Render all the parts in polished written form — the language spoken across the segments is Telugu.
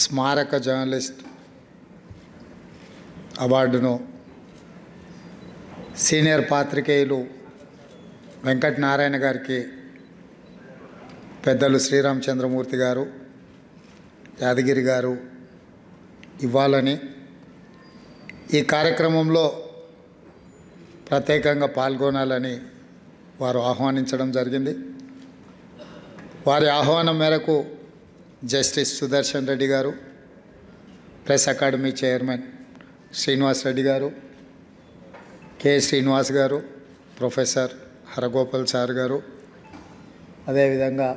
స్మారక జర్నలిస్ట్ అవార్డును సీనియర్ పాత్రికేయులు వెంకటనారాయణ గారికి పెద్దలు శ్రీరామచంద్రమూర్తి గారు, యాదగిరి గారు ఇవ్వాలని ఈ కార్యక్రమంలో ప్రత్యేకంగా పాల్గొనాలని వారు ఆహ్వానించడం జరిగింది. వారి ఆహ్వానం మేరకు జస్టిస్ సుదర్శన్ రెడ్డి గారు, press academy chairman Srinivas Reddy గారు, కె శ్రీనివాస్ గారు, ప్రొఫెసర్ హరగోపాల్ సార్ గారు, అదేవిధంగా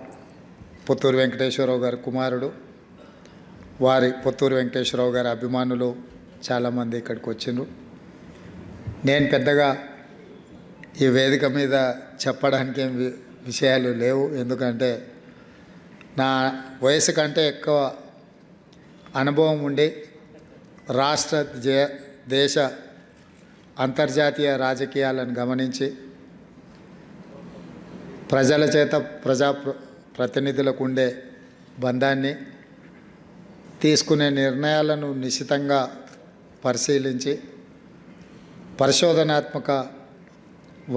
పుత్తూరు వెంకటేశ్వరరావు గారి కుమారుడు, వారి పుత్తూరు వెంకటేశ్వరరావు గారి అభిమానులు చాలామంది ఇక్కడికి వచ్చిండ్రు. నేను పెద్దగా ఈ వేదిక మీద చెప్పడానికి ఏం విషయాలు లేవు, ఎందుకంటే నా వయసు కంటే ఎక్కువ అనుభవం ఉండి రాష్ట్ర దేశ అంతర్జాతీయ రాజకీయాలను గమనించి ప్రజల చేత ప్రతినిధులకు ఉండే బంధాన్ని, తీసుకునే నిర్ణయాలను నిశితంగా పరిశీలించి పరిశోధనాత్మక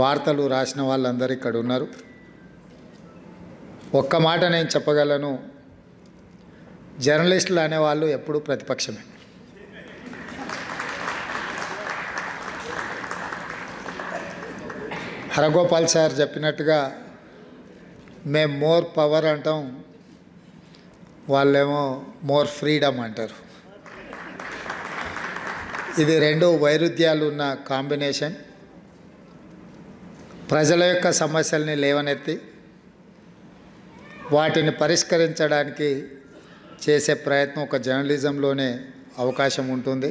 వార్తలు రాసిన వాళ్ళందరూ ఇక్కడ ఉన్నారు. ఒక్క మాట నేను చెప్పగలను, జర్నలిస్టులు అనేవాళ్ళు ఎప్పుడూ ప్రతిపక్షమే. హరగోపాల్ సార్ చెప్పినట్టుగా మేము మోర్ పవర్ అంటాం, వాళ్ళేమో మోర్ ఫ్రీడమ్ అంటారు. ఇది రెండు వైరుధ్యాలు ఉన్న కాంబినేషన్. ప్రజల యొక్క సమస్యల్ని లేవనెత్తి వాటిని పరిష్కరించడానికి చేసే ప్రయత్నం ఒక జర్నలిజంలోనే అవకాశం ఉంటుంది.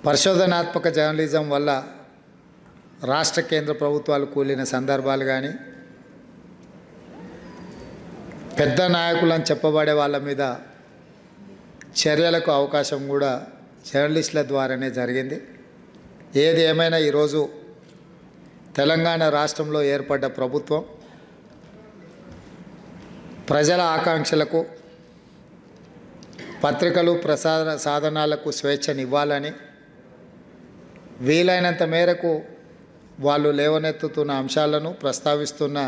పరిశోధనాత్మక జర్నలిజం వల్ల రాష్ట్ర కేంద్ర ప్రభుత్వాలు కూలిన సందర్భాలు కానీ, పెద్ద నాయకులను చెప్పబడే వాళ్ళ మీద చర్యలకు అవకాశం కూడా జర్నలిస్టుల ద్వారానే జరిగింది. ఏది ఏమైనా ఈరోజు తెలంగాణ రాష్ట్రంలో ఏర్పడ్డ ప్రభుత్వం ప్రజల ఆకాంక్షలకు, పత్రికలు ప్రసార సాధనాలకు స్వేచ్ఛనివ్వాలని, వీలైనంత మేరకు వాళ్ళు లేవనెత్తుతున్న అంశాలను, ప్రస్తావిస్తున్న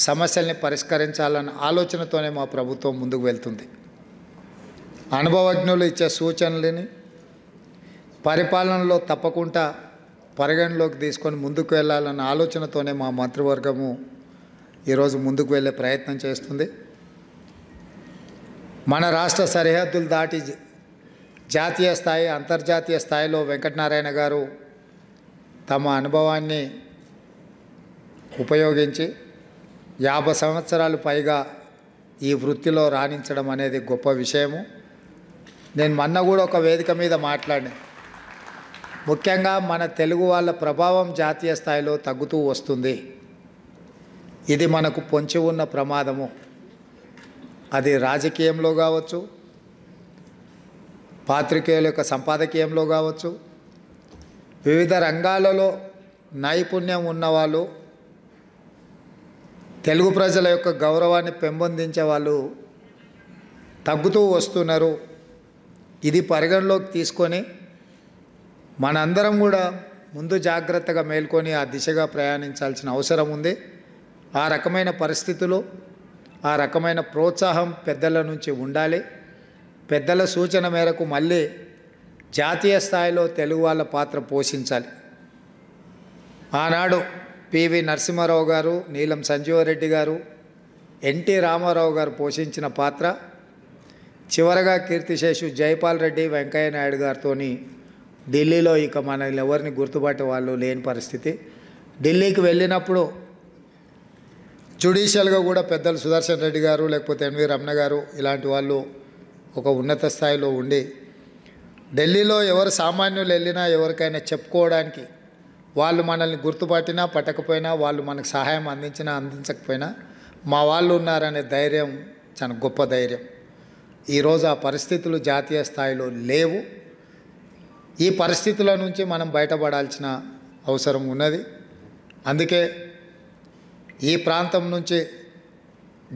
సమస్యల్ని పరిష్కరించాలన్న ఆలోచనతోనే మా ప్రభుత్వం ముందుకు వెళ్తుంది. అనుభవజ్ఞులు ఇచ్చే సూచనలని పరిపాలనలో తప్పకుండా పరిగణలోకి తీసుకొని ముందుకు వెళ్ళాలన్న ఆలోచనతోనే మా మంత్రివర్గము ఈరోజు ముందుకు వెళ్ళే ప్రయత్నం చేస్తుంది. మన రాష్ట్ర సరిహద్దులు దాటి జాతీయ స్థాయి, అంతర్జాతీయ స్థాయిలో వెంకటనారాయణ గారు తమ అనుభవాన్ని ఉపయోగించి 50 సంవత్సరాలు పైగా ఈ వృత్తిలో రాణించడం అనేది గొప్ప విషయము. నేను మొన్న కూడా ఒక వేదిక మీద మాట్లాడిన, ముఖ్యంగా మన తెలుగు వాళ్ళ ప్రభావం జాతీయ స్థాయిలో తగ్గుతూ వస్తుంది. ఇది మనకు పొంచి ఉన్న ప్రమాదము. అది రాజకీయంలో కావచ్చు, పాత్రికేయుల యొక్క సంపాదకీయంలో కావచ్చు, వివిధ రంగాలలో నైపుణ్యం ఉన్నవాళ్ళు, తెలుగు ప్రజల యొక్క గౌరవాన్ని పెంపొందించే వాళ్ళు తగ్గుతూ వస్తున్నారు. ఇది పరిగణలోకి తీసుకొని మనందరం కూడా ముందు జాగ్రత్తగా మేల్కొని ఆ దిశగా ప్రయాణించాల్సిన అవసరం ఉంది. ఆ రకమైన పరిస్థితులు, ఆ రకమైన ప్రోత్సాహం పెద్దల నుంచి ఉండాలి. పెద్దల సూచన మేరకు మళ్ళీ జాతీయ స్థాయిలో తెలుగు వాళ్ళ పాత్ర పోషించాలి. ఆనాడు పివి నరసింహారావు గారు, నీలం సంజీవరెడ్డి గారు, ఎన్టీ రామారావు గారు పోషించిన పాత్ర చివరగా కీర్తిశేషు జైపాల్ రెడ్డి, వెంకయ్య నాయుడు గారితో ఢిల్లీలో ఇక మనల్ని ఎవరిని గుర్తుపట్టే వాళ్ళు లేని పరిస్థితి. ఢిల్లీకి వెళ్ళినప్పుడు జ్యుడిషియల్గా కూడా పెద్దలు సుదర్శన్ రెడ్డి గారు, లేకపోతే ఎన్వి రమణ గారు ఇలాంటి వాళ్ళు ఒక ఉన్నత స్థాయిలో ఉండి, ఢిల్లీలో ఎవరు సామాన్యులు వెళ్ళినా ఎవరికైనా చెప్పుకోవడానికి, వాళ్ళు మనల్ని గుర్తుపట్టినా పట్టకపోయినా, వాళ్ళు మనకు సహాయం అందించినా అందించకపోయినా మా వాళ్ళు ఉన్నారనే ధైర్యం చాలా గొప్ప ధైర్యం. ఈరోజు ఆ పరిస్థితులు జాతీయ స్థాయిలో లేవు. ఈ పరిస్థితుల నుంచి మనం బయటపడాల్సిన అవసరం ఉన్నది. అందుకే ఈ ప్రాంతం నుంచి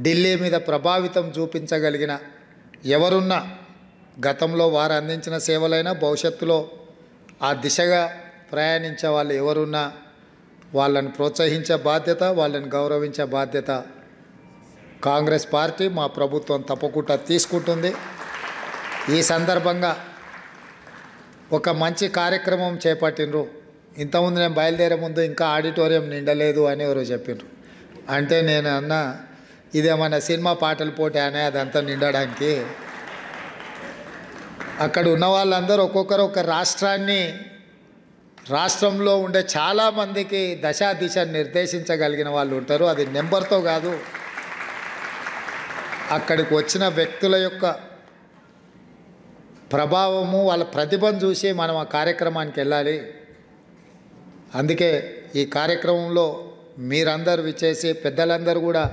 ఢిల్లీ మీద ప్రభావితం చూపించగలిగిన ఎవరున్నా గతంలో వారు అందించిన సేవలైనా భవిష్యత్తులో ఆ దిశగా ప్రయాణించే వాళ్ళు ఎవరున్నా వాళ్ళని ప్రోత్సహించే బాధ్యత, వాళ్ళని గౌరవించే బాధ్యత కాంగ్రెస్ పార్టీ, మా ప్రభుత్వం తప్పకుండా తీసుకుంటుంది. ఈ సందర్భంగా ఒక మంచి కార్యక్రమం చేపట్టినరు. ఇంతకుముందు నేను బయలుదేరే ముందు ఇంకా ఆడిటోరియం నిండలేదు అని ఎవరో చెప్పిండ్రు. అంటే నేను అన్నా, ఇదేమన్నా సినిమా పాటల పోటీ అనే అదంతా నిండడానికి. అక్కడ ఉన్న వాళ్ళందరూ ఒక్కొక్కరు ఒక రాష్ట్రంలో ఉండే చాలామందికి దశా దిశ నిర్దేశించగలిగిన వాళ్ళు ఉంటారు. అది నెంబర్తో కాదు, అక్కడికి వచ్చిన వ్యక్తుల యొక్క ప్రభావము, వాళ్ళ ప్రతిభను చూసి మనం ఆ కార్యక్రమానికి వెళ్ళాలి. అందుకే ఈ కార్యక్రమంలో మీరందరూ విచ్చేసి పెద్దలందరూ కూడా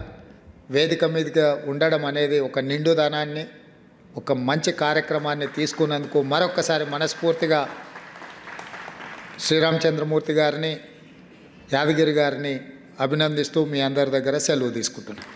వేదిక మీదగా ఉండడం అనేది ఒక నిండుదనాన్ని, ఒక మంచి కార్యక్రమాన్ని తీసుకున్నందుకు మరొక్కసారి మనస్ఫూర్తిగా శ్రీరామచంద్రమూర్తి గారిని, యాదగిరి గారిని అభినందిస్తూ మీ అందరి దగ్గర సెలవు తీసుకుంటున్నాను.